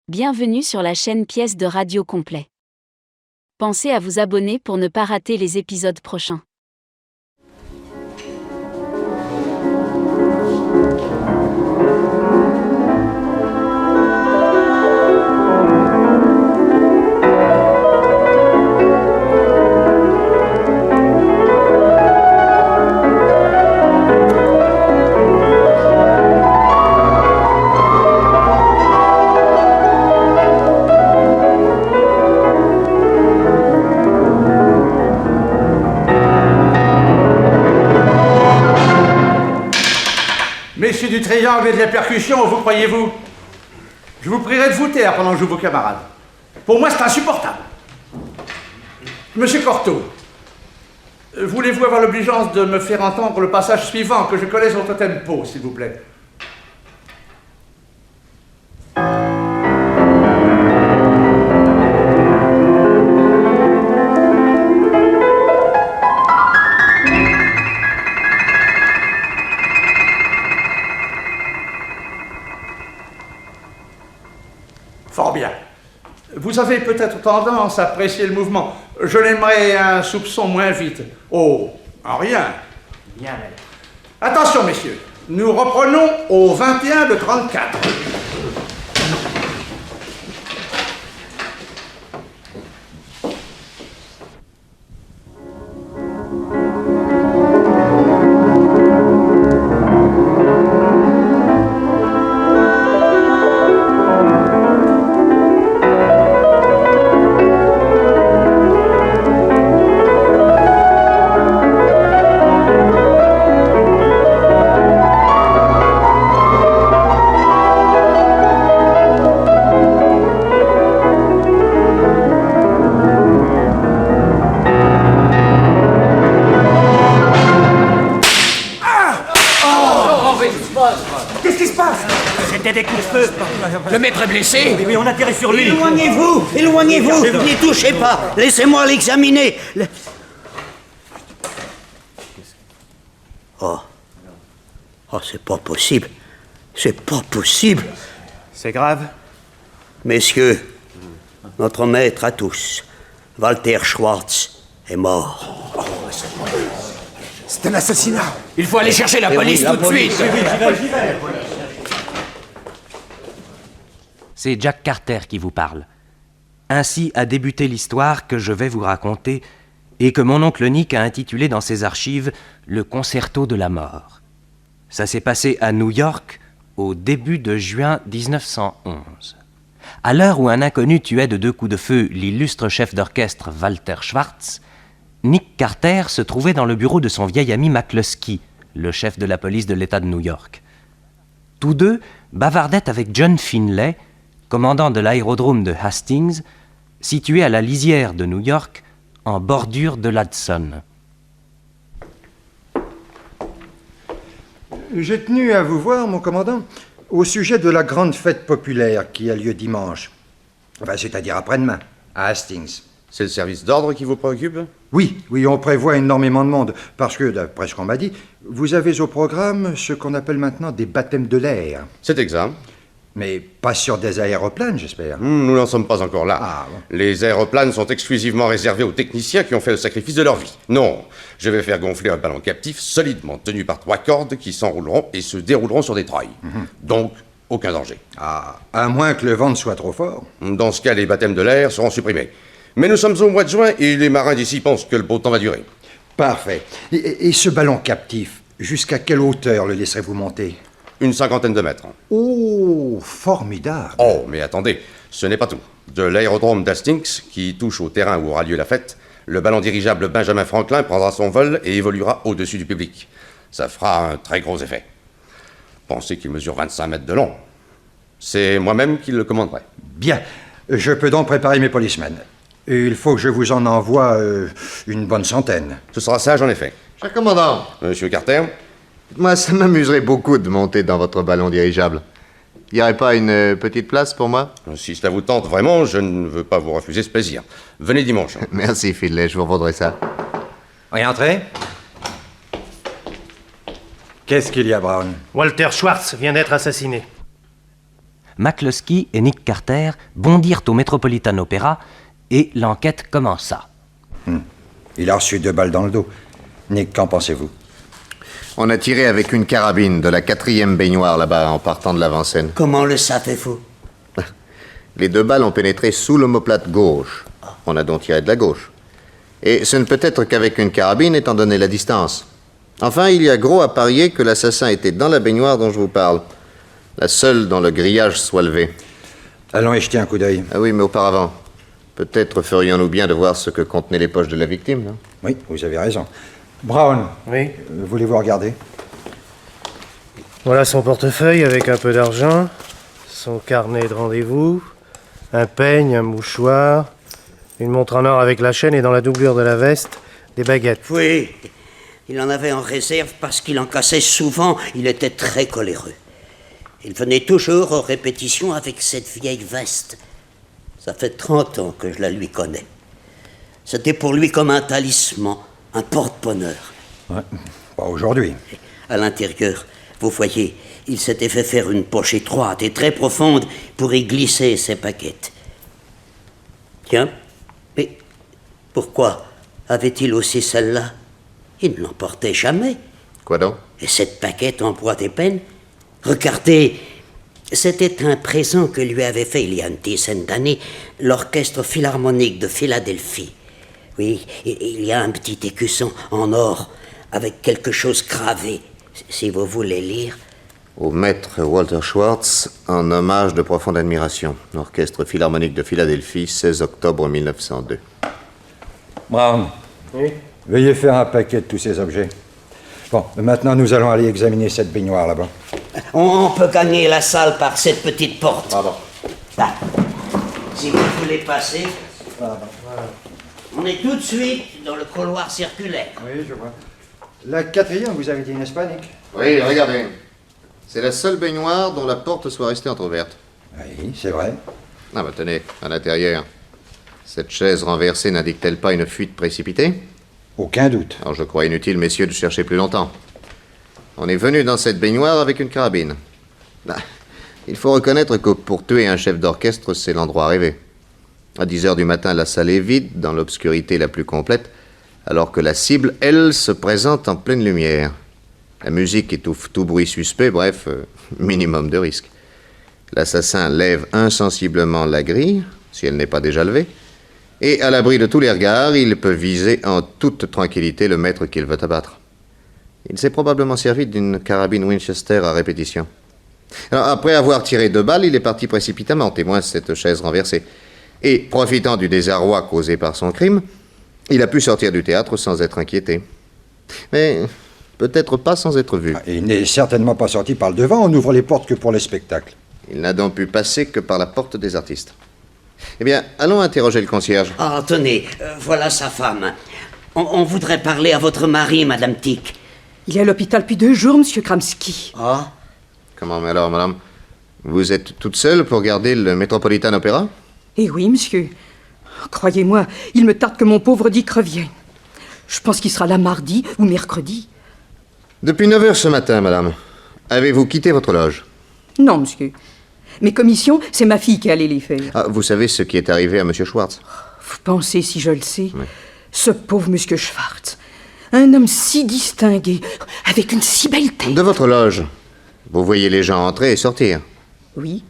Bienvenue sur la chaîne Pièces de Radio Complet. Pensez à vous abonner pour ne pas rater les épisodes prochains. Messieurs du triangle et de la percussion, vous croyez-vous? Je vous prierai de vous taire pendant que je joue vos camarades. Pour moi, c'est insupportable. Monsieur Cortot, voulez-vous avoir l'obligeance de me faire entendre le passage suivant que je connais sur votre tempo, s'il vous plaît? Fort bien. Vous avez peut-être tendance à apprécier le mouvement. Je l'aimerais un soupçon moins vite. Oh, en rien. Bien, maître. Attention, messieurs. Nous reprenons au 21 de 34. Qu'est-ce qui se passe? C'était des coups de feu. Le maître est blessé? Oui, on a tiré sur lui. Éloignez-vous, éloignez-vous, n'y touchez pas, laissez-moi l'examiner. Oh, c'est pas possible, c'est pas possible. C'est grave? Messieurs, notre maître à tous, Walter Schwartz, est mort. C'est un assassinat. Il faut aller chercher la police tout de suite. C'est Jack Carter qui vous parle. Ainsi a débuté l'histoire que je vais vous raconter et que mon oncle Nick a intitulée dans ses archives « Le concerto de la mort ». Ça s'est passé à New York au début de juin 1911. À l'heure où un inconnu tuait de 2 coups de feu l'illustre chef d'orchestre Walter Schwartz, Nick Carter se trouvait dans le bureau de son vieil ami McCluskey, le chef de la police de l'État de New York. Tous deux bavardaient avec John Finlay, commandant de l'aérodrome de Hastings, situé à la lisière de New York, en bordure de l'Hudson. J'ai tenu à vous voir, mon commandant, au sujet de la grande fête populaire qui a lieu dimanche. Enfin, c'est-à-dire après-demain, à Hastings. C'est le service d'ordre qui vous préoccupe? Oui, on prévoit énormément de monde, parce que, d'après ce qu'on m'a dit, vous avez au programme ce qu'on appelle maintenant des baptêmes de l'air. C'est exact. Mais pas sur des aéroplanes, j'espère. Nous n'en sommes pas encore là. Ah, bon. Les aéroplanes sont exclusivement réservés aux techniciens qui ont fait le sacrifice de leur vie. Non, je vais faire gonfler un ballon captif solidement tenu par 3 cordes qui s'enrouleront et se dérouleront sur des treuils. Donc, aucun danger. Ah, à moins que le vent ne soit trop fort. Dans ce cas, les baptêmes de l'air seront supprimés. Mais nous sommes au mois de juin et les marins d'ici pensent que le beau temps va durer. Parfait. Et ce ballon captif, jusqu'à quelle hauteur le laisserez-vous monter? Une 50aine de mètres. Oh, formidable. Oh, mais attendez, ce n'est pas tout. De l'aérodrome d'Hastings, qui touche au terrain où aura lieu la fête, le ballon dirigeable Benjamin Franklin prendra son vol et évoluera au-dessus du public. Ça fera un très gros effet. Pensez qu'il mesure 25 mètres de long. C'est moi-même qui le commanderai. Bien. Je peux donc préparer mes policemen. Et il faut que je vous en envoie une bonne centaine. Ce sera sage, en effet. Cher commandant, Monsieur Carter? moi, ça m'amuserait beaucoup de monter dans votre ballon dirigeable. Il n'y aurait pas une petite place pour moi? Si cela vous tente vraiment, je ne veux pas vous refuser ce plaisir. Venez dimanche. Merci, Finlay, je vous revaudrai ça. Oui, entrez. Qu'est-ce qu'il y a, Brown? Walter Schwartz vient d'être assassiné. McCluskey et Nick Carter bondirent au Metropolitan Opera et l'enquête commença. Il a reçu 2 balles dans le dos. Nick, qu'en pensez-vous? On a tiré avec une carabine de la 4e baignoire là-bas en partant de l'avant-scène. Comment le savez-vous? Les 2 balles ont pénétré sous l'omoplate gauche. On a donc tiré de la gauche. Et ce ne peut être qu'avec une carabine étant donné la distance. Enfin, il y a gros à parier que l'assassin était dans la baignoire dont je vous parle. La seule dont le grillage soit levé. Allons y jeter un coup d'œil. Ah oui, mais auparavant, peut-être ferions-nous bien de voir ce que contenaient les poches de la victime, non? Oui, vous avez raison. Brown, Oui. voulez-vous regarder? Voilà son portefeuille avec un peu d'argent, son carnet de rendez-vous, un peigne, un mouchoir, une montre en or avec la chaîne et dans la doublure de la veste, des baguettes. Oui, il en avait en réserve parce qu'il en cassait souvent. Il était très coléreux. Il venait toujours aux répétitions avec cette vieille veste. Ça fait 30 ans que je la lui connais. C'était pour lui comme un talisman, un porte-bonheur. Ouais, pas aujourd'hui. À l'intérieur, vous voyez, il s'était fait faire une poche étroite et très profonde pour y glisser ses paquettes. Tiens, mais pourquoi avait-il aussi celle-là? Il ne l'emportait jamais. Quoi donc? Et cette paquette en bois d'ébène? Regardez, c'était un présent que lui avait fait il y a une dizaine d'années l'Orchestre Philharmonique de Philadelphie. Oui, il y a un petit écusson en or avec quelque chose gravé, si vous voulez lire. Au maître Walter Schwartz, en hommage de profonde admiration. Orchestre Philharmonique de Philadelphie, 16 octobre 1902. Brown, Oui. veuillez faire un paquet de tous ces objets. Bon, maintenant nous allons aller examiner cette baignoire là-bas. On peut gagner la salle par cette petite porte. Pardon. Là. Si vous voulez passer, on est tout de suite dans le couloir circulaire. Oui, je vois. La 4e, vous avez dit, n'est-ce pas, Nick? Oui, regardez. C'est la seule baignoire dont la porte soit restée entrouverte. Oui, c'est vrai. Ah bah tenez, à l'intérieur. Cette chaise renversée n'indique-t-elle pas une fuite précipitée? Aucun doute. Alors je crois inutile, messieurs, de chercher plus longtemps. On est venu dans cette baignoire avec une carabine. Bah, il faut reconnaître que pour tuer un chef d'orchestre, c'est l'endroit rêvé. À 10 heures du matin, la salle est vide, dans l'obscurité la plus complète, alors que la cible, elle, se présente en pleine lumière. La musique étouffe tout bruit suspect, bref, minimum de risque. L'assassin lève insensiblement la grille, si elle n'est pas déjà levée, et à l'abri de tous les regards, il peut viser en toute tranquillité le maître qu'il veut abattre. Il s'est probablement servi d'une carabine Winchester à répétition. Alors, après avoir tiré 2 balles, il est parti précipitamment, témoin cette chaise renversée. Et, profitant du désarroi causé par son crime, il a pu sortir du théâtre sans être inquiété. Mais peut-être pas sans être vu. Et il n'est certainement pas sorti par le devant, on n'ouvre les portes que pour les spectacles. Il n'a donc pu passer que par la porte des artistes. Eh bien, allons interroger le concierge. Ah, tenez, voilà sa femme. On voudrait parler à votre mari, Madame Tick. Il est à l'hôpital depuis 2 jours, Monsieur Kramski. Ah, Comment, mais alors, madame? Vous êtes toute seule pour garder le Metropolitan Opera? Eh oui, monsieur. Croyez-moi, il me tarde que mon pauvre Dick revienne. Je pense qu'il sera là mardi ou mercredi. Depuis 9 heures ce matin, madame. Avez-vous quitté votre loge? Non, monsieur. Mes commissions, c'est ma fille qui allait les faire. Ah, vous savez ce qui est arrivé à monsieur Schwartz? Vous pensez si je le sais? Oui. Ce pauvre monsieur Schwartz. Un homme si distingué, avec une si belle tête. De votre loge, vous voyez les gens entrer et sortir? Oui,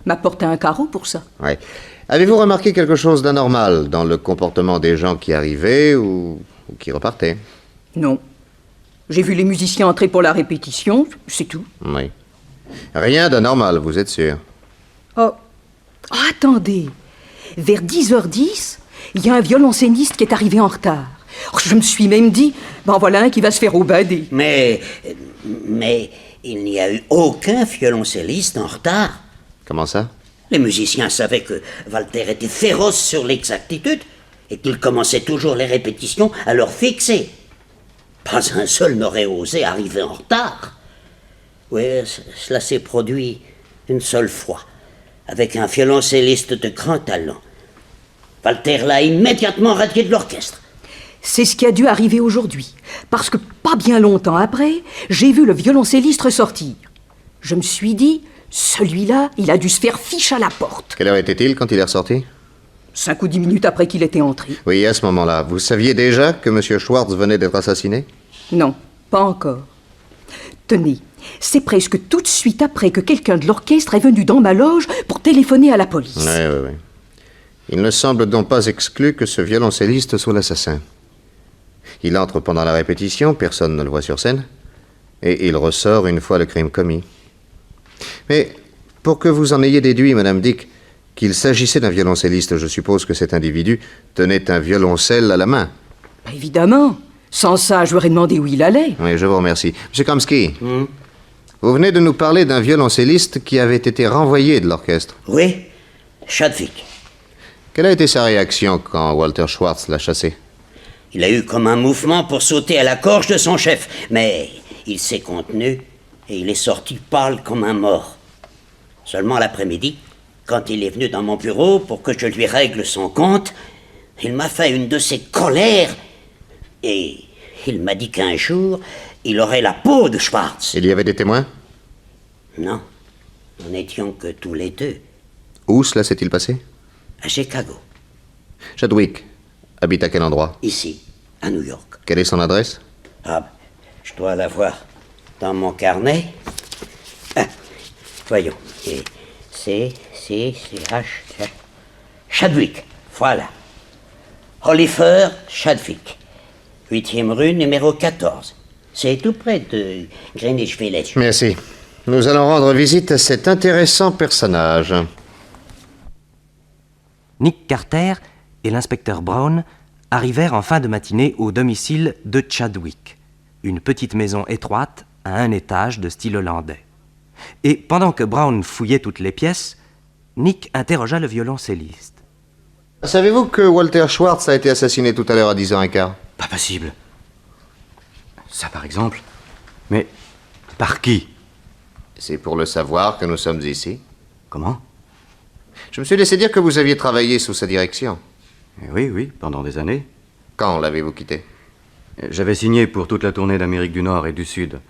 m'apporter un carreau pour ça. Oui. Avez-vous remarqué quelque chose d'anormal dans le comportement des gens qui arrivaient ou qui repartaient? Non. J'ai vu les musiciens entrer pour la répétition, c'est tout. Oui. Rien d'anormal, vous êtes sûr? Oh, attendez. Vers 10h10, il y a un violoncelliste qui est arrivé en retard. Oh, je me suis même dit, ben voilà un qui va se faire aubader. mais il n'y a eu aucun violoncelliste en retard. Comment ça? Les musiciens savaient que Walter était féroce sur l'exactitude et qu'il commençait toujours les répétitions à l'heure fixée. Pas un seul n'aurait osé arriver en retard. Oui, cela s'est produit une seule fois, avec un violoncelliste de grand talent. Walter l'a immédiatement radié de l'orchestre. C'est ce qui a dû arriver aujourd'hui, parce que pas bien longtemps après, j'ai vu le violoncelliste ressortir. Je me suis dit, Celui-là, il a dû se faire fiche à la porte. Quelle heure était-il quand il est ressorti? 5 ou 10 minutes après qu'il était entré. Oui, à ce moment-là, vous saviez déjà que M. Schwartz venait d'être assassiné? Non, pas encore. Tenez, c'est presque tout de suite après que quelqu'un de l'orchestre est venu dans ma loge pour téléphoner à la police. Oui. Il ne semble donc pas exclu que ce violoncelliste soit l'assassin. Il entre pendant la répétition, personne ne le voit sur scène, et il ressort une fois le crime commis. Mais pour que vous en ayez déduit, Madame Dick, qu'il s'agissait d'un violoncelliste, je suppose que cet individu tenait un violoncelle à la main. Bah, évidemment. Sans ça, je lui aurais demandé où il allait. Oui, je vous remercie. Monsieur Kamsky, vous venez de nous parler d'un violoncelliste qui avait été renvoyé de l'orchestre. Oui, Chadwick. Quelle a été sa réaction quand Walter Schwartz l'a chassé? Il a eu comme un mouvement pour sauter à la gorge de son chef, mais il s'est contenu et il est sorti pâle comme un mort. Seulement l'après-midi, quand il est venu dans mon bureau pour que je lui règle son compte, il m'a fait une de ses colères et il m'a dit qu'un jour, il aurait la peau de Schwartz. Il y avait des témoins? Non, nous n'étions que tous les deux. Où cela s'est-il passé? À Chicago. Chadwick habite à quel endroit? Ici, à New York. Quelle est son adresse? Ah, je dois l'avoir dans mon carnet. Ah, voyons. Chadwick, voilà. Oliver Chadwick. 8e rue, numéro 14. C'est tout près de Greenwich Village. Merci. Nous allons rendre visite à cet intéressant personnage. Nick Carter et l'inspecteur Brown arrivèrent en fin de matinée au domicile de Chadwick, une petite maison étroite à un étage de style hollandais. Et pendant que Brown fouillait toutes les pièces, Nick interrogea le violoncelliste. Savez-vous que Walter Schwartz a été assassiné tout à l'heure à 10h15? Pas possible. Ça, par exemple. Mais par qui? C'est pour le savoir que nous sommes ici. Comment? Je me suis laissé dire que vous aviez travaillé sous sa direction. Oui, pendant des années. Quand l'avez-vous quitté? J'avais signé pour toute la tournée d'Amérique du Nord et du Sud.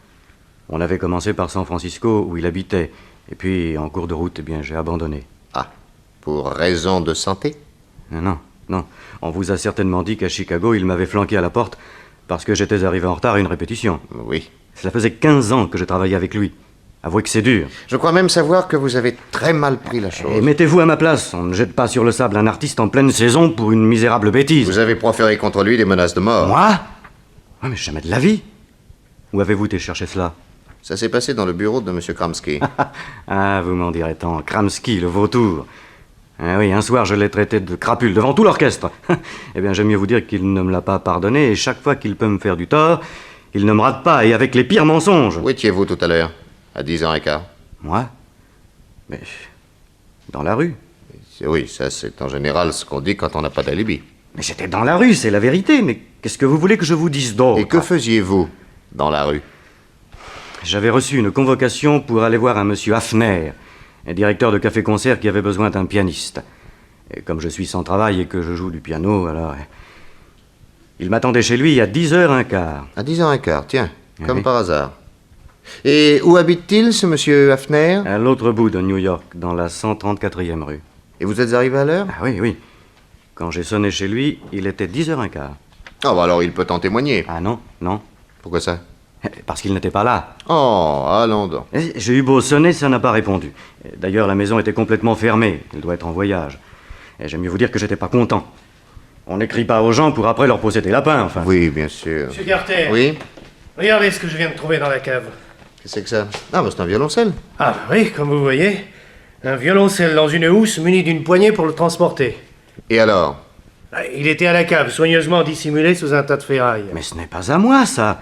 On avait commencé par San Francisco, où il habitait. Et puis, en cours de route, j'ai abandonné. Ah, pour raison de santé? Non. On vous a certainement dit qu'à Chicago, il m'avait flanqué à la porte parce que j'étais arrivé en retard à une répétition. Oui. Cela faisait 15 ans que je travaillais avec lui. Avouez que c'est dur. Je crois même savoir que vous avez très mal pris la chose. Et mettez-vous à ma place. On ne jette pas sur le sable un artiste en pleine saison pour une misérable bêtise. Vous avez proféré contre lui des menaces de mort. Moi? Oui, mais jamais de la vie. Où avez-vous été chercher cela? Ça s'est passé dans le bureau de M. Kramsky. Ah, vous m'en direz tant. Kramsky, le vautour. Ah oui, un soir, je l'ai traité de crapule devant tout l'orchestre. Eh bien, j'aime mieux vous dire qu'il ne me l'a pas pardonné, et chaque fois qu'il peut me faire du tort, il ne me rate pas, et avec les pires mensonges. Où étiez-vous tout à l'heure? À 10h15. Moi? Mais... dans la rue. Oui, ça c'est en général ce qu'on dit quand on n'a pas d'alibi. Mais j'étais dans la rue, c'est la vérité, mais qu'est-ce que vous voulez que je vous dise d'autre? Et que faisiez-vous dans la rue? J'avais reçu une convocation pour aller voir un monsieur Hafner, un directeur de café-concert qui avait besoin d'un pianiste. Et comme je suis sans travail et que je joue du piano, alors... il m'attendait chez lui à 10h15. À 10h15, tiens, comme oui. par hasard. Et où habite-t-il, ce monsieur Hafner? À l'autre bout de New York, dans la 134e rue. Et vous êtes arrivé à l'heure? Ah oui. Quand j'ai sonné chez lui, il était 10h15. Ah, bah alors il peut en témoigner. Ah non. Pourquoi ça? Parce qu'il n'était pas là. Oh, allons donc. J'ai eu beau sonner, ça n'a pas répondu. D'ailleurs, la maison était complètement fermée. Il doit être en voyage. Et j'aime mieux vous dire que j'étais pas content. On n'écrit pas aux gens pour après leur poser des lapins, enfin. Oui, bien sûr. Monsieur Carter. Oui? Regardez ce que je viens de trouver dans la cave. Qu'est-ce que c'est que ça? Ah, bah c'est un violoncelle. Ah oui, comme vous voyez, un violoncelle dans une housse muni d'une poignée pour le transporter. Et alors? Il était à la cave, soigneusement dissimulé sous un tas de ferraille. Mais ce n'est pas à moi, ça.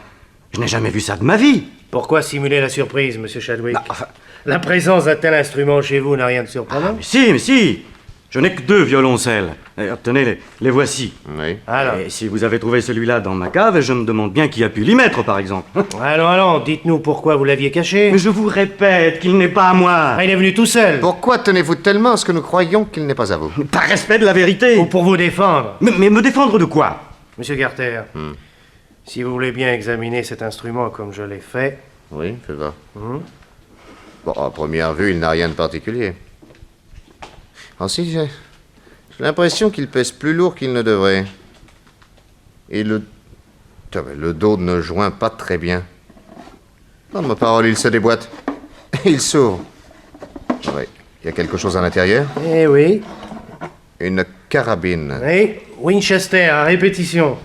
Je n'ai jamais vu ça de ma vie. Pourquoi simuler la surprise, monsieur Chadwick? Enfin... La présence d'un tel instrument chez vous n'a rien de surprenant. Mais si. Je n'ai que 2 violoncelles. Tenez, les voici. Oui. Alors. Et si vous avez trouvé celui-là dans ma cave, je me demande bien qui a pu l'y mettre, par exemple. Allons, dites-nous pourquoi vous l'aviez caché. Mais je vous répète qu'il n'est pas à moi. Il est venu tout seul. Pourquoi tenez-vous tellement à ce que nous croyons qu'il n'est pas à vous? Par respect de la vérité. Ou pour vous défendre. Mais me défendre de quoi? Monsieur Carter, si vous voulez bien examiner cet instrument comme je l'ai fait... Oui, fais voir. Bon, à première vue, il n'a rien de particulier. Ensuite, j'ai l'impression qu'il pèse plus lourd qu'il ne devrait. Et le dos ne joint pas très bien. Non, ma parole, il se déboîte. Il s'ouvre. Oui, il y a quelque chose à l'intérieur. Eh oui. Une carabine. Oui, Winchester, à répétition.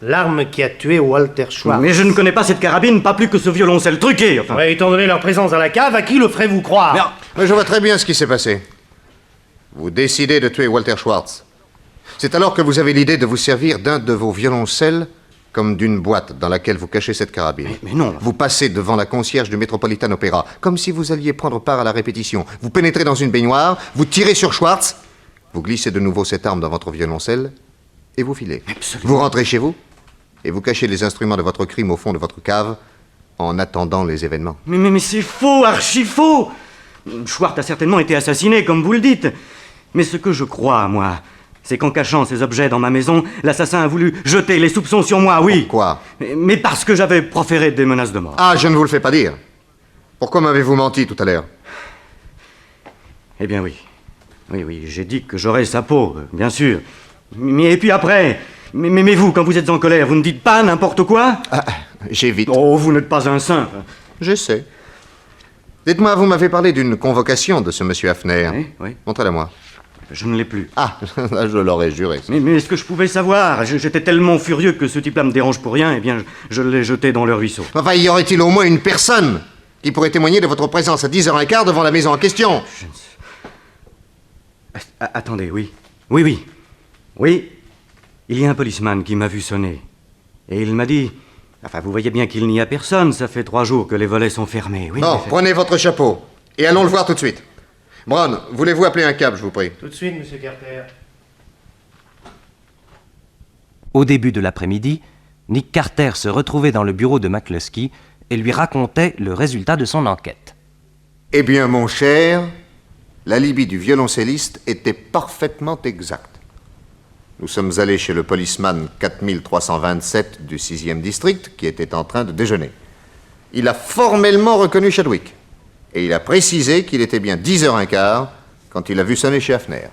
L'arme qui a tué Walter Schwartz. Mais je ne connais pas cette carabine, pas plus que ce violoncelle truqué, enfin. Ouais, étant donné leur présence dans la cave, à qui le ferez-vous croire? Mais je vois très bien ce qui s'est passé. Vous décidez de tuer Walter Schwartz. C'est alors que vous avez l'idée de vous servir d'un de vos violoncelles comme d'une boîte dans laquelle vous cachez cette carabine. Mais non. Vous passez devant la concierge du Metropolitan Opera, comme si vous alliez prendre part à la répétition. Vous pénétrez dans une baignoire, vous tirez sur Schwartz, vous glissez de nouveau cette arme dans votre violoncelle et vous filez. Absolument. Vous rentrez chez vous et vous cachez les instruments de votre crime au fond de votre cave en attendant les événements. Mais c'est faux, archi faux. Schwartz a certainement été assassiné, comme vous le dites. Mais ce que je crois, moi, c'est qu'en cachant ces objets dans ma maison, l'assassin a voulu jeter les soupçons sur moi, oui. Pourquoi? Mais parce que j'avais proféré des menaces de mort. Ah, je ne vous le fais pas dire. Pourquoi m'avez-vous menti tout à l'heure? Eh bien oui. Oui, j'ai dit que j'aurais sa peau, bien sûr. Mais et puis après... Mais vous, quand vous êtes en colère, vous ne dites pas n'importe quoi? Ah, j'évite. Oh, vous n'êtes pas un saint. Je sais. Dites-moi, vous m'avez parlé d'une convocation de ce monsieur Hafner. Oui. Montrez-la moi. Je ne l'ai plus. Ah, là, je l'aurais juré. Mais est-ce que je pouvais savoir? J'étais tellement furieux que ce type-là me dérange pour rien, eh bien, je l'ai jeté dans le ruisseau. Enfin, y aurait-il au moins une personne qui pourrait témoigner de votre présence à 10h15 devant la maison en question? Je ne sais... Attendez, oui. Oui. Il y a un policeman qui m'a vu sonner. Et il m'a dit... Enfin, vous voyez bien qu'il n'y a personne. Ça fait 3 jours que les volets sont fermés. Oui, bon, prenez votre chapeau. Et allons le voir tout de suite. Brown, voulez-vous appeler un cab, je vous prie? Tout de suite, monsieur Carter. Au début de l'après-midi, Nick Carter se retrouvait dans le bureau de McCluskey et lui racontait le résultat de son enquête. Eh bien, mon cher, l'alibi du violoncelliste était parfaitement exact. Nous sommes allés chez le policeman 4327 du 6e district qui était en train de déjeuner. Il a formellement reconnu Chadwick. Et il a précisé qu'il était bien 10h15 quand il a vu sonner chez Hafner.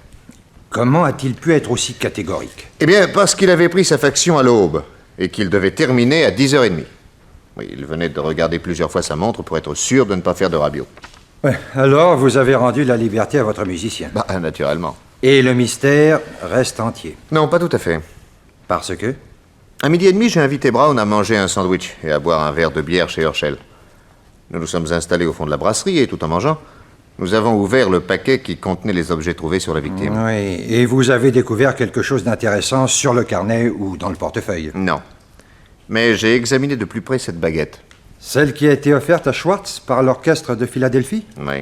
Comment a-t-il pu être aussi catégorique? Eh bien, parce qu'il avait pris sa faction à l'aube et qu'il devait terminer à 10h30. Oui, il venait de regarder plusieurs fois sa montre pour être sûr de ne pas faire de rabiot. Ouais, alors, vous avez rendu la liberté à votre musicien. Bah, naturellement. Et le mystère reste entier. Non, pas tout à fait. Parce que? À 12h30, j'ai invité Brown à manger un sandwich et à boire un verre de bière chez Herschel. Nous nous sommes installés au fond de la brasserie et, tout en mangeant, nous avons ouvert le paquet qui contenait les objets trouvés sur la victime. Oui, et vous avez découvert quelque chose d'intéressant sur le carnet ou dans le portefeuille? Non. Mais j'ai examiné de plus près cette baguette. Celle qui a été offerte à Schwartz par l'orchestre de Philadelphie? Oui.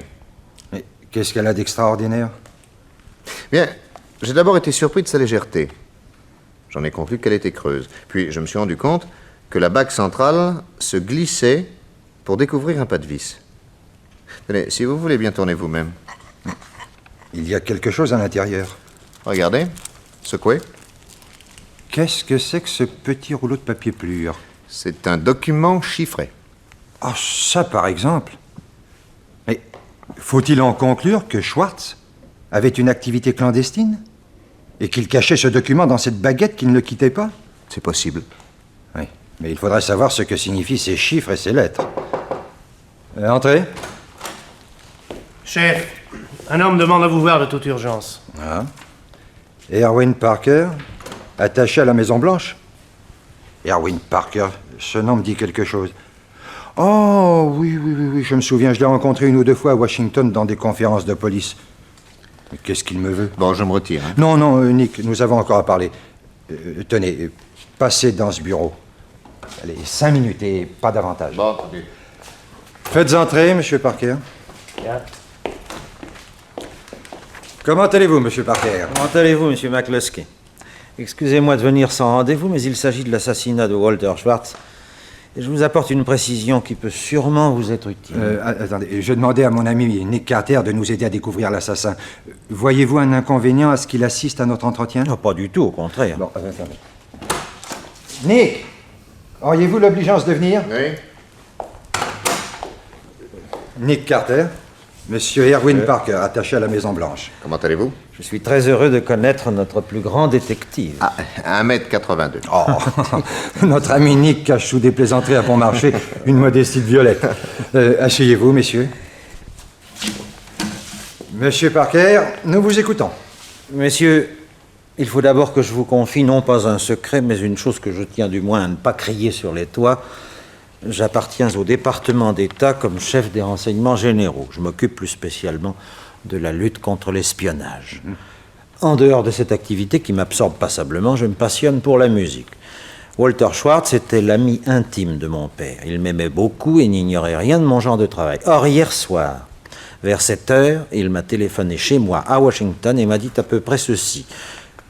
Mais qu'est-ce qu'elle a d'extraordinaire? Bien, j'ai d'abord été surpris de sa légèreté. J'en ai conclu qu'elle était creuse. Puis je me suis rendu compte que la bague centrale se glissait pour découvrir un pas de vis. Tenez, si vous voulez bien tourner vous-même. Il y a quelque chose à l'intérieur. Regardez, secouez. Qu'est-ce que c'est que ce petit rouleau de papier pelure? C'est un document chiffré. Ah, ça par exemple. Mais faut-il en conclure que Schwartz avait une activité clandestine? Et qu'il cachait ce document dans cette baguette qui ne le quittait pas? C'est possible. Oui, mais il faudrait savoir ce que signifient ces chiffres et ces lettres. Entrez. Chef, un homme demande à vous voir de toute urgence. Ah. Erwin Parker, attaché à la Maison-Blanche. Erwin Parker, ce nom me dit quelque chose. Oh, oui, je me souviens, je l'ai rencontré 1 ou 2 fois à Washington dans des conférences de police. Mais qu'est-ce qu'il me veut? Bon, je me retire. Hein. Non, Nick, nous avons encore à parler. Tenez, passez dans ce bureau. Allez, 5 minutes et pas davantage. Bon, entendu. Faites entrer, monsieur Parker. Bien. Comment allez-vous, monsieur Parker? Comment allez-vous, monsieur McCluskey? Excusez-moi de venir sans rendez-vous, mais il s'agit de l'assassinat de Walter Schwartz. Et je vous apporte une précision qui peut sûrement vous être utile. Attendez, je demandais à mon ami Nick Carter de nous aider à découvrir l'assassin. Voyez-vous un inconvénient à ce qu'il assiste à notre entretien? Non, pas du tout, au contraire. Bon, attendez. Nick, auriez-vous l'obligeance de venir? Oui. Nick Carter, Monsieur Erwin Parker, attaché à la Maison-Blanche. Comment allez-vous? Je suis très heureux de connaître notre plus grand détective. Ah, 1m82. Oh, notre ami Nick cache sous des plaisanteries à bon marché une modestie de violette. Asseyez-vous, messieurs. Monsieur Parker, nous vous écoutons. Messieurs, il faut d'abord que je vous confie non pas un secret, mais une chose que je tiens du moins à ne pas crier sur les toits. J'appartiens au département d'État comme chef des renseignements généraux. Je m'occupe plus spécialement de la lutte contre l'espionnage. En dehors de cette activité qui m'absorbe passablement, je me passionne pour la musique. Walter Schwartz était l'ami intime de mon père. Il m'aimait beaucoup et n'ignorait rien de mon genre de travail. Or, hier soir, vers 7 heures, il m'a téléphoné chez moi à Washington et m'a dit à peu près ceci.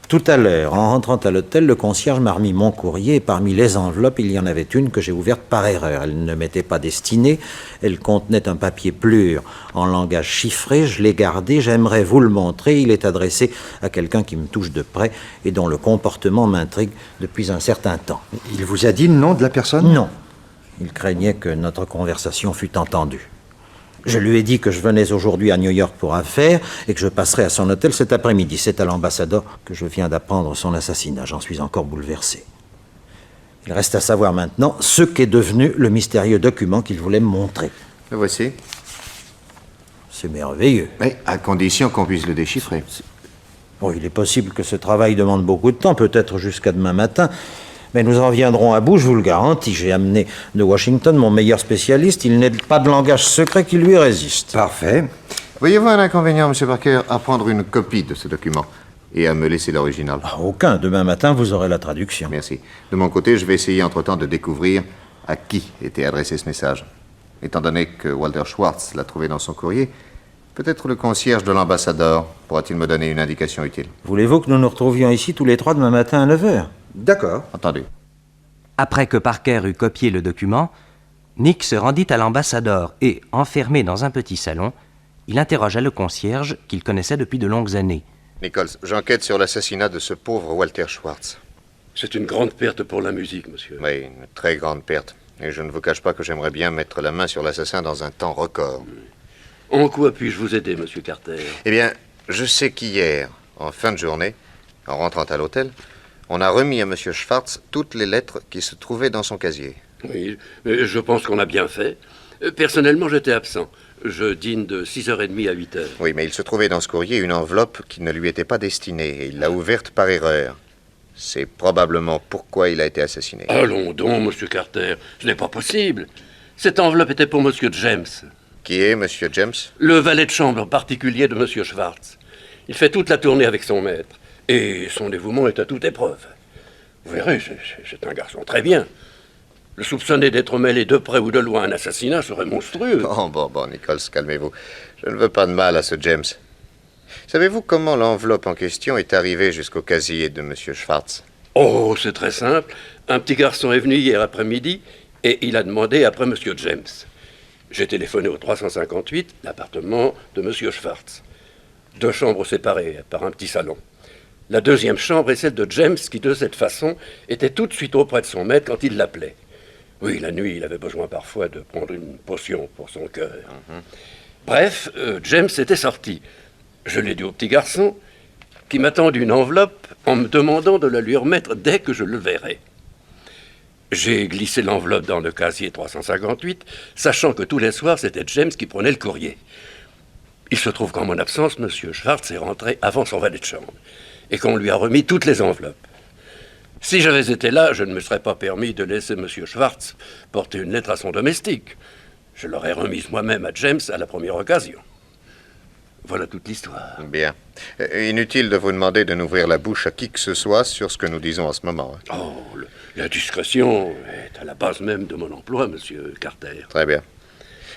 Tout à l'heure, en rentrant à l'hôtel, le concierge m'a remis mon courrier et parmi les enveloppes, il y en avait une que j'ai ouverte par erreur. Elle ne m'était pas destinée, elle contenait un papier plur en langage chiffré, je l'ai gardé, j'aimerais vous le montrer. Il est adressé à quelqu'un qui me touche de près et dont le comportement m'intrigue depuis un certain temps. Il vous a dit le nom de la personne? Non. Il craignait que notre conversation fût entendue. Je lui ai dit que je venais aujourd'hui à New York pour affaires et que je passerais à son hôtel cet après-midi. C'est à l'ambassadeur que je viens d'apprendre son assassinat. J'en suis encore bouleversé. Il reste à savoir maintenant ce qu'est devenu le mystérieux document qu'il voulait me montrer. Le voici. C'est merveilleux. Mais à condition qu'on puisse le déchiffrer. Bon, il est possible que ce travail demande beaucoup de temps, peut-être jusqu'à demain matin. Mais nous en viendrons à bout, je vous le garantis. J'ai amené de Washington mon meilleur spécialiste. Il n'est pas de langage secret qui lui résiste. Parfait. Voyez-vous un inconvénient, M. Parker, à prendre une copie de ce document et à me laisser l'original? Aucun. Demain matin, vous aurez la traduction. Merci. De mon côté, je vais essayer entre-temps de découvrir à qui était adressé ce message. Étant donné que Walter Schwartz l'a trouvé dans son courrier, peut-être le concierge de l'ambassadeur pourra-t-il me donner une indication utile. Voulez-vous que nous nous retrouvions ici tous les trois demain matin à 9h? D'accord. Entendu. Après que Parker eut copié le document, Nick se rendit à l'ambassadeur et, enfermé dans un petit salon, il interrogea le concierge qu'il connaissait depuis de longues années. Nichols, j'enquête sur l'assassinat de ce pauvre Walter Schwartz. C'est une grande perte pour la musique, monsieur. Oui, une très grande perte. Et je ne vous cache pas que j'aimerais bien mettre la main sur l'assassin dans un temps record. En quoi puis-je vous aider, monsieur Carter? Eh bien, je sais qu'hier, en fin de journée, en rentrant à l'hôtel, on a remis à M. Schwartz toutes les lettres qui se trouvaient dans son casier. Oui, je pense qu'on a bien fait. Personnellement, j'étais absent. Je dîne de 6h30 à 8h. Oui, mais il se trouvait dans ce courrier une enveloppe qui ne lui était pas destinée, et il l'a ouverte par erreur. C'est probablement pourquoi il a été assassiné. Allons donc, monsieur Carter, ce n'est pas possible. Cette enveloppe était pour monsieur James. Qui est monsieur James? Le valet de chambre particulier de monsieur Schwartz. Il fait toute la tournée avec son maître. Et son dévouement est à toute épreuve. Vous verrez, c'est un garçon très bien. Le soupçonner d'être mêlé de près ou de loin à un assassinat serait monstrueux. Bon, Nichols, calmez-vous. Je ne veux pas de mal à ce James. Savez-vous comment l'enveloppe en question est arrivée jusqu'au casier de M. Schwartz? Oh, c'est très simple. Un petit garçon est venu hier après-midi et il a demandé après M. James. J'ai téléphoné au 358, l'appartement de M. Schwartz. 2 chambres séparées par un petit salon. La deuxième chambre est celle de James qui, de cette façon, était tout de suite auprès de son maître quand il l'appelait. Oui, la nuit, il avait besoin parfois de prendre une potion pour son cœur. Bref, James était sorti. Je l'ai dit au petit garçon, qui m'a tendu une enveloppe en me demandant de la lui remettre dès que je le verrais. J'ai glissé l'enveloppe dans le casier 358, sachant que tous les soirs, c'était James qui prenait le courrier. Il se trouve qu'en mon absence, M. Schwartz est rentré avant son valet de chambre et qu'on lui a remis toutes les enveloppes. Si j'avais été là, je ne me serais pas permis de laisser M. Schwartz porter une lettre à son domestique. Je l'aurais remise moi-même à James à la première occasion. Voilà toute l'histoire. Bien. Inutile de vous demander de n'ouvrir la bouche à qui que ce soit sur ce que nous disons en ce moment. Oh, la discrétion est à la base même de mon emploi, monsieur Carter. Très bien.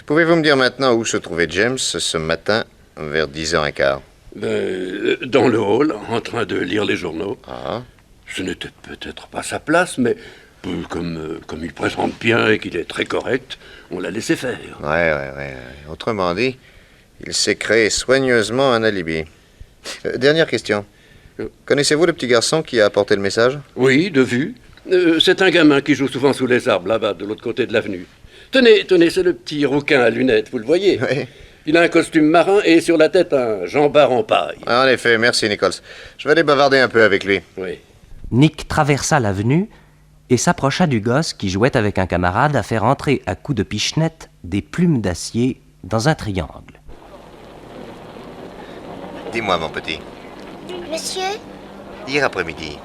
Pouvez-vous me dire maintenant où se trouvait James ce matin vers 10h15? Dans le hall, en train de lire les journaux. Ah. Ce n'était peut-être pas sa place, mais comme il présente bien et qu'il est très correct, on l'a laissé faire. Ouais. Autrement dit, il s'est créé soigneusement un alibi. Dernière question. Connaissez-vous le petit garçon qui a apporté le message? Oui, de vue. C'est un gamin qui joue souvent sous les arbres, là-bas, de l'autre côté de l'avenue. Tenez, c'est le petit rouquin à lunettes, vous le voyez? Oui. Il a un costume marin et sur la tête un jambard en paille. En effet, merci Nichols. Je vais aller bavarder un peu avec lui. Oui. Nick traversa l'avenue et s'approcha du gosse qui jouait avec un camarade à faire entrer à coups de pichenette des plumes d'acier dans un triangle. Dis-moi, mon petit, Monsieur, hier après-midi,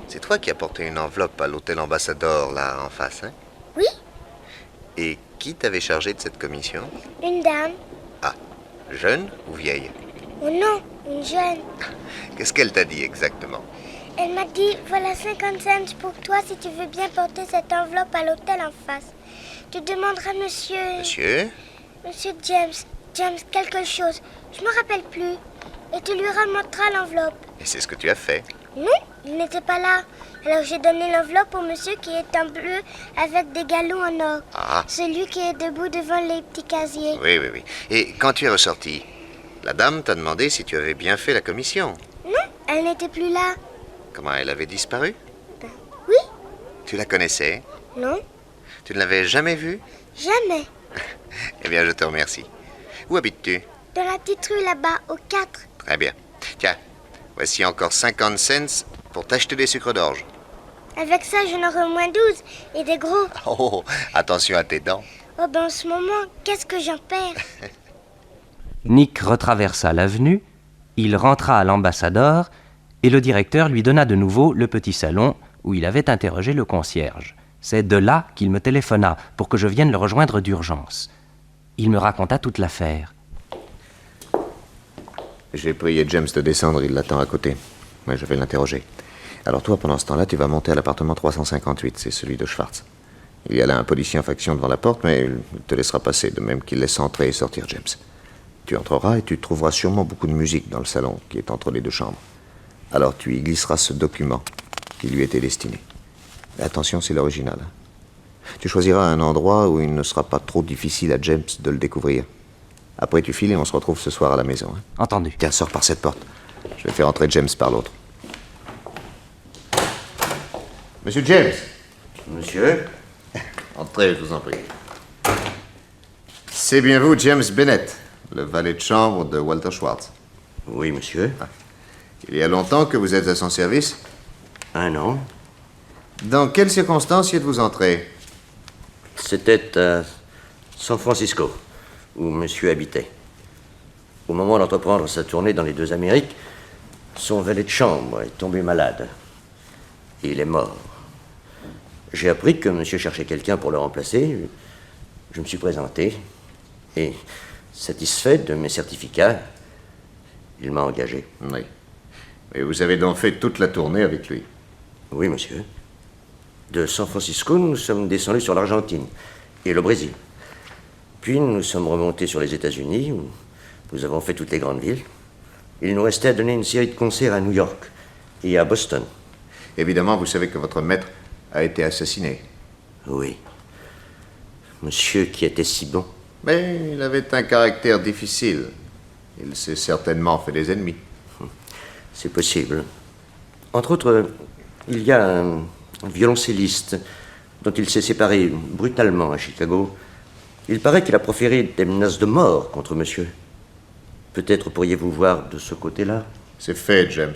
c'est toi qui as porté une enveloppe à l'hôtel Ambassador, là, en face, hein? Oui. Et qui t'avait chargé de cette commission? Une dame. Ah, jeune ou vieille? Oh non, une jeune. Qu'est-ce qu'elle t'a dit exactement? Elle m'a dit, voilà 50 cents pour toi si tu veux bien porter cette enveloppe à l'hôtel en face. Tu demanderas monsieur... Monsieur? Monsieur James quelque chose. Je me rappelle plus. Et tu lui remonteras l'enveloppe. Et c'est ce que tu as fait? Non, il n'était pas là. Alors j'ai donné l'enveloppe au monsieur qui est en bleu avec des galons en or. Ah. Celui qui est debout devant les petits casiers. Oui. Et quand tu es ressorti, la dame t'a demandé si tu avais bien fait la commission. Non, elle n'était plus là. Comment, elle avait disparu? Oui. Tu la connaissais? Non, Tu ne l'avais jamais vue? jamais. Eh bien, je te remercie. Où habites-tu? Dans la petite rue là-bas, au 4. Très bien. Tiens, voici encore 50 cents pour t'acheter des sucres d'orge. Avec ça, j'en aurai au moins 12 et des gros. Oh, attention à tes dents. Oh ben en ce moment, qu'est-ce que j'en perds? Nick retraversa l'avenue, il rentra à l'Ambassador et le directeur lui donna de nouveau le petit salon où il avait interrogé le concierge. C'est de là qu'il me téléphona pour que je vienne le rejoindre d'urgence. Il me raconta toute l'affaire. J'ai prié James de descendre, il l'attend à côté. Mais je vais l'interroger. Alors toi, pendant ce temps-là, tu vas monter à l'appartement 358, c'est celui de Schwartz. Il y a là un policier en faction devant la porte, mais il te laissera passer, de même qu'il laisse entrer et sortir James. Tu entreras et tu trouveras sûrement beaucoup de musique dans le salon qui est entre les deux chambres. Alors tu y glisseras ce document qui lui était destiné. Mais attention, c'est l'original. Tu choisiras un endroit où il ne sera pas trop difficile à James de le découvrir. Après, tu files et on se retrouve ce soir à la maison. Hein. Entendu. Tiens, sors par cette porte. Je vais faire entrer James par l'autre. Monsieur James. Monsieur. Entrez, je vous en prie. C'est bien vous, James Bennett, le valet de chambre de Walter Schwartz. Oui, monsieur. Il y a longtemps que vous êtes à son service? 1 an. Dans quelles circonstances y êtes-vous entré? C'était à San Francisco, où monsieur habitait. Au moment d'entreprendre sa tournée dans les 2 Amériques, son valet de chambre est tombé malade. Et il est mort. J'ai appris que monsieur cherchait quelqu'un pour le remplacer. Je me suis présenté. Et, satisfait de mes certificats, il m'a engagé. Oui. Et vous avez donc fait toute la tournée avec lui? Oui, monsieur. De San Francisco, nous sommes descendus sur l'Argentine et le Brésil. Puis nous sommes remontés sur les États-Unis, où nous avons fait toutes les grandes villes. Il nous restait à donner une série de concerts à New York et à Boston. Évidemment, vous savez que votre maître a été assassiné. Oui. Monsieur qui était si bon. Mais il avait un caractère difficile. Il s'est certainement fait des ennemis. C'est possible. Entre autres, il y a un violoncelliste dont il s'est séparé brutalement à Chicago. Il paraît qu'il a proféré des menaces de mort contre monsieur. Peut-être pourriez-vous voir de ce côté-là? C'est fait, James.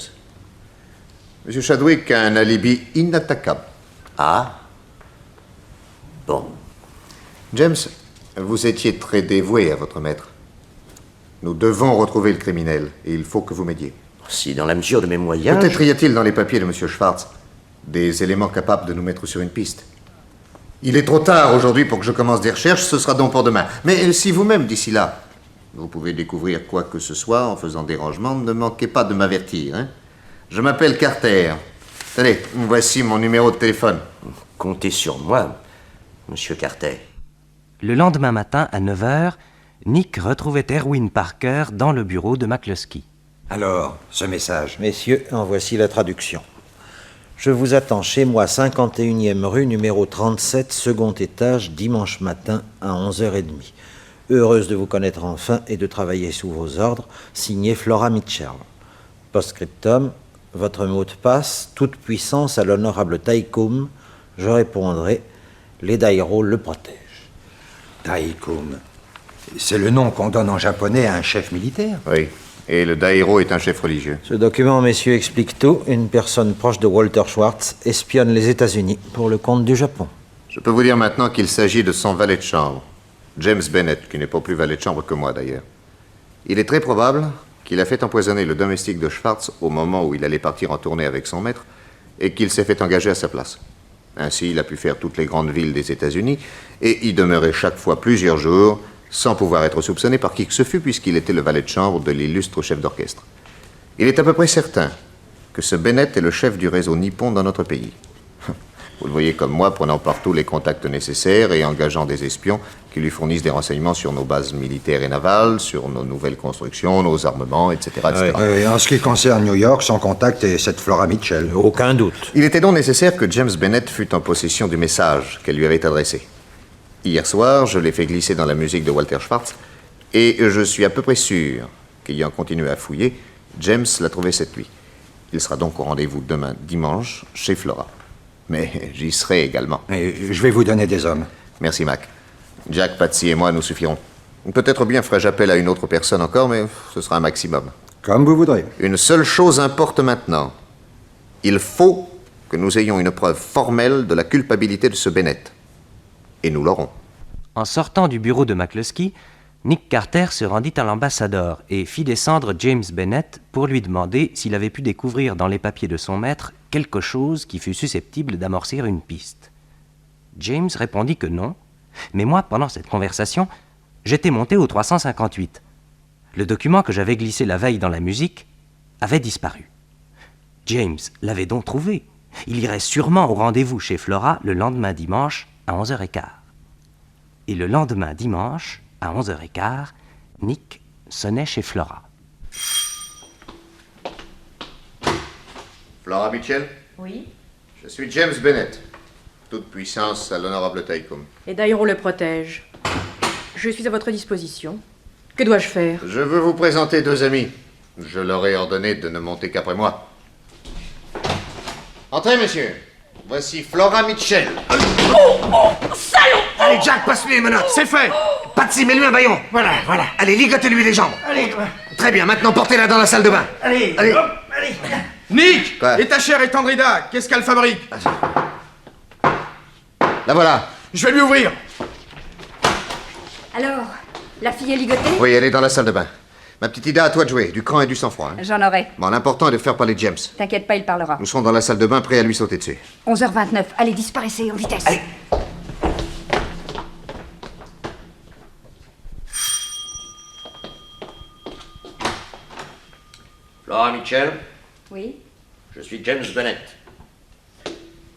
Monsieur Chadwick a un alibi inattaquable. Ah? Bon. James, vous étiez très dévoué à votre maître. Nous devons retrouver le criminel, et il faut que vous m'aidiez. Si, dans la mesure de mes moyens... Peut-être y a-t-il dans les papiers de monsieur Schwartz des éléments capables de nous mettre sur une piste. Il est trop tard aujourd'hui pour que je commence des recherches, ce sera donc pour demain. Mais si vous-même, d'ici là, vous pouvez découvrir quoi que ce soit en faisant des rangements, ne manquez pas de m'avertir. Hein? Je m'appelle Carter. Tenez, voici mon numéro de téléphone. Comptez sur moi, monsieur Carter. Le lendemain matin, à 9h, Nick retrouvait Erwin Parker dans le bureau de McCluskey. Alors, ce message. Messieurs, en voici la traduction. Je vous attends chez moi, 51e rue, numéro 37, second étage, dimanche matin à 11h30. Heureuse de vous connaître enfin et de travailler sous vos ordres, signé Flora Mitchell. Post-scriptum, votre mot de passe, toute puissance à l'honorable Taïkoum. Je répondrai, les Dairo le protègent. Taikum. C'est le nom qu'on donne en japonais à un chef militaire. Oui. Et le dairo est un chef religieux. Ce document, messieurs, explique tout. Une personne proche de Walter Schwartz espionne les États-Unis pour le compte du Japon. Je peux vous dire maintenant qu'il s'agit de son valet de chambre, James Bennett, qui n'est pas plus valet de chambre que moi d'ailleurs. Il est très probable qu'il a fait empoisonner le domestique de Schwartz au moment où il allait partir en tournée avec son maître et qu'il s'est fait engager à sa place. Ainsi, il a pu faire toutes les grandes villes des États-Unis et y demeurer chaque fois plusieurs jours sans pouvoir être soupçonné par qui que ce fût puisqu'il était le valet de chambre de l'illustre chef d'orchestre. Il est à peu près certain que ce Bennett est le chef du réseau nippon dans notre pays. Vous le voyez comme moi, prenant partout les contacts nécessaires et engageant des espions qui lui fournissent des renseignements sur nos bases militaires et navales, sur nos nouvelles constructions, nos armements, etc. etc. Oui, en ce qui concerne New York, son contact est cette Flora Mitchell. Aucun doute. Il était donc nécessaire que James Bennett fût en possession du message qu'elle lui avait adressé. Hier soir, je l'ai fait glisser dans la musique de Walter Schwartz, et je suis à peu près sûr qu'ayant continué à fouiller, James l'a trouvé cette nuit. Il sera donc au rendez-vous demain, dimanche, chez Flora. Mais j'y serai également. Et je vais vous donner des hommes. Merci, Mac. Jack, Patsy et moi, nous suffirons. Peut-être bien ferai-je appel à une autre personne encore, mais ce sera un maximum. Comme vous voudrez. Une seule chose importe maintenant. Il faut que nous ayons une preuve formelle de la culpabilité de ce Bennett. Et nous l'aurons. En sortant du bureau de McCluskey, Nick Carter se rendit à l'ambassadeur et fit descendre James Bennett pour lui demander s'il avait pu découvrir dans les papiers de son maître quelque chose qui fût susceptible d'amorcer une piste. James répondit que non, mais moi, pendant cette conversation, j'étais monté au 358. Le document que j'avais glissé la veille dans la musique avait disparu. James l'avait donc trouvé. Il irait sûrement au rendez-vous chez Flora le lendemain dimanche à 11h15. Et le lendemain dimanche, à 11h15, Nick sonnait chez Flora. Flora Mitchell? Oui. Je suis James Bennett. Toute puissance à l'honorable Taikum. Et Dairo le protège. Je suis à votre disposition. Que dois-je faire? Je veux vous présenter deux amis. Je leur ai ordonné de ne monter qu'après moi. Entrez, messieurs. Voici Flora Mitchell. Salaud! Allez, Jack, passe-lui les menottes. C'est fait. Patsy, mets-lui un baillon. Voilà. Allez, ligotez-lui les jambes. Allez. Très bien, maintenant portez-la dans la salle de bain. Allez. Hop, allez. Nick! Quoi? Et ta chère Étendrida, qu'est-ce qu'elle fabrique? La voilà. Je vais lui ouvrir. Alors, la fille est ligotée? Oui, elle est dans la salle de bain. Ma petite Ida, à toi de jouer. Du cran et du sang-froid. Hein. J'en aurai. Bon, l'important est de faire parler James. T'inquiète pas, il parlera. Nous serons dans la salle de bain, prêts à lui sauter dessus. 11h29. Allez, disparaissez en vitesse. Allez. Flora Mitchell, Oui. je suis James Bennett.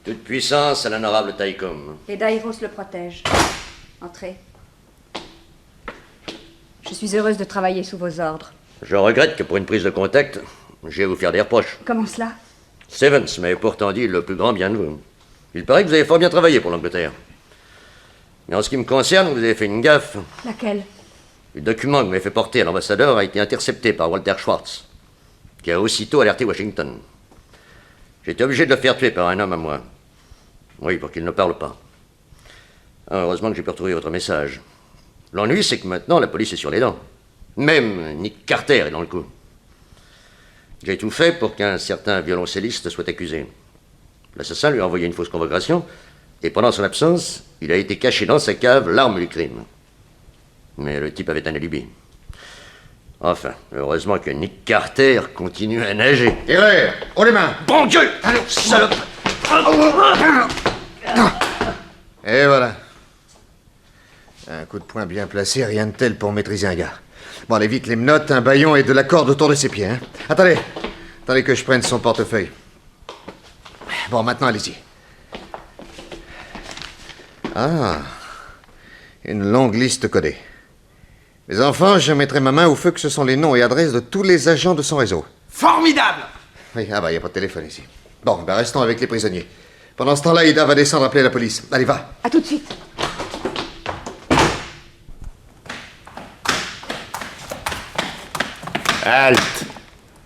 Toute puissance à l'honorable Taikum. Et Dairos le protège. Entrez. Je suis heureuse de travailler sous vos ordres. Je regrette que pour une prise de contact, j'ai à vous faire des reproches. Comment cela? Stevens m'avait pourtant dit le plus grand bien de vous. Il paraît que vous avez fort bien travaillé pour l'Angleterre. Mais en ce qui me concerne, vous avez fait une gaffe. Laquelle? Le document que vous m'avez fait porter à l'ambassadeur a été intercepté par Walter Schwartz, qui a aussitôt alerté Washington. J'ai été obligé de le faire tuer par un homme à moi. Oui, pour qu'il ne parle pas. Ah, heureusement que j'ai pu retrouver votre message. L'ennui, c'est que maintenant, la police est sur les dents. Même Nick Carter est dans le coup. J'ai tout fait pour qu'un certain violoncelliste soit accusé. L'assassin lui a envoyé une fausse convocation, et pendant son absence, il a été caché dans sa cave l'arme du crime. Mais le type avait un alibi. Enfin, heureusement que Nick Carter continue à nager. Tireur, haut les mains. Bon Dieu! Allez, salope! Et voilà. Un coup de poing bien placé, rien de tel pour maîtriser un gars. Bon, allez vite, les menottes, un bâillon et de la corde autour de ses pieds. Hein. Attendez que je prenne son portefeuille. Bon, maintenant, allez-y. Ah, une longue liste codée. Mes enfants, je mettrai ma main au feu que ce sont les noms et adresses de tous les agents de son réseau. Formidable! Oui, ah bah, il n'y a pas de téléphone ici. Bon, ben restons avec les prisonniers. Pendant ce temps-là, Ida va descendre appeler la police. Allez, va. À tout de suite. Halte!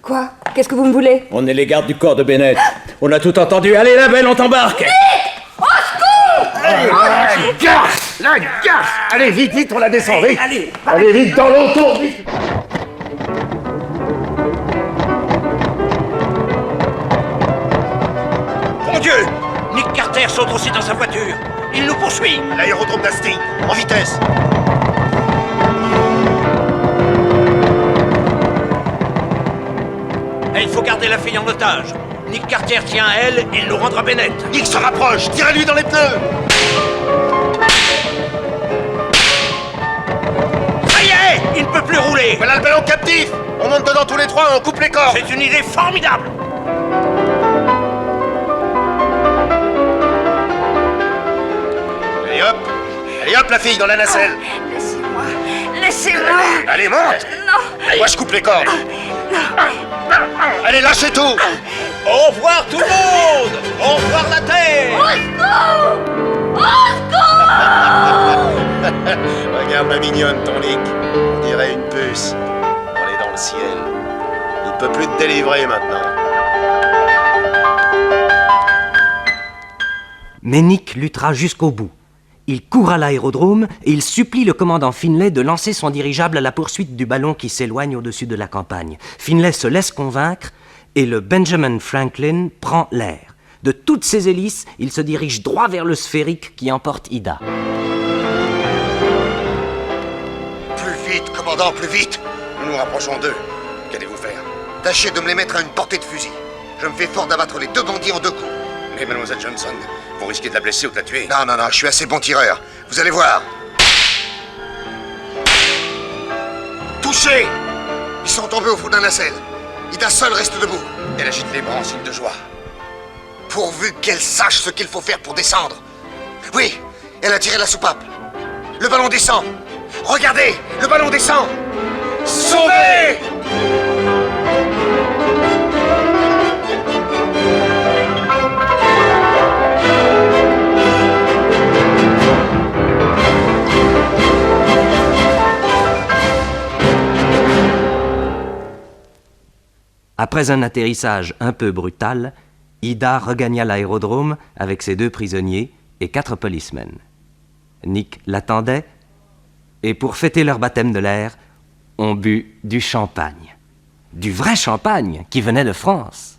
Quoi? Qu'est-ce que vous me voulez? On est les gardes du corps de Bennett. On a tout entendu. Allez, la belle, on t'embarque! Nick! Au secours! Allez, La gaffe! Allez, vite, vite, on la descend, vite! Allez, Allez, vite, dans l'auto, vite! Mon Dieu! Nick Carter saute aussi dans sa voiture. Il nous poursuit. L'aérodrome d'Hastings, en vitesse! Et il faut garder la fille en otage. Nick Carter tient à elle et il nous rendra Bennett. Nick se rapproche! Tirez-lui dans les pneus! Ça y est! Il ne peut plus rouler. Voilà le ballon captif! On monte dedans tous les trois et on coupe les cordes! C'est une idée formidable. Allez hop, la fille, dans la nacelle! Laissez-moi. Laissez-moi. Allez, monte! Non. Moi, je coupe les cordes! Allez, lâchez tout! Au revoir tout le monde. Au revoir la Terre. Regarde ma mignonne, ton Nick. On dirait une puce. On est dans le ciel. Il peut plus te délivrer maintenant. Mais Nick luttera jusqu'au bout. Il court à l'aérodrome et il supplie le commandant Finlay de lancer son dirigeable à la poursuite du ballon qui s'éloigne au-dessus de la campagne. Finlay se laisse convaincre et le Benjamin Franklin prend l'air. De toutes ses hélices, il se dirige droit vers le sphérique qui emporte Ida. Plus vite, commandant, plus vite! Nous nous rapprochons d'eux. Qu'allez-vous faire? Tâchez de me les mettre à une portée de fusil. Je me fais fort d'abattre les deux bandits en deux coups. Mais mademoiselle Johnson, vous risquez de la blesser ou de la tuer. Non, je suis assez bon tireur. Vous allez voir. Touché! Ils sont tombés au fond d'un nacelle. Ida seule reste debout. Elle agite les bras en signe de joie. Pourvu qu'elle sache ce qu'il faut faire pour descendre. Oui, elle a tiré la soupape. Le ballon descend. Regardez, le ballon descend. Sauvez! Après un atterrissage un peu brutal, Ida regagna l'aérodrome avec ses 2 prisonniers et 4 policemen. Nick l'attendait, et pour fêter leur baptême de l'air, on but du champagne. Du vrai champagne qui venait de France.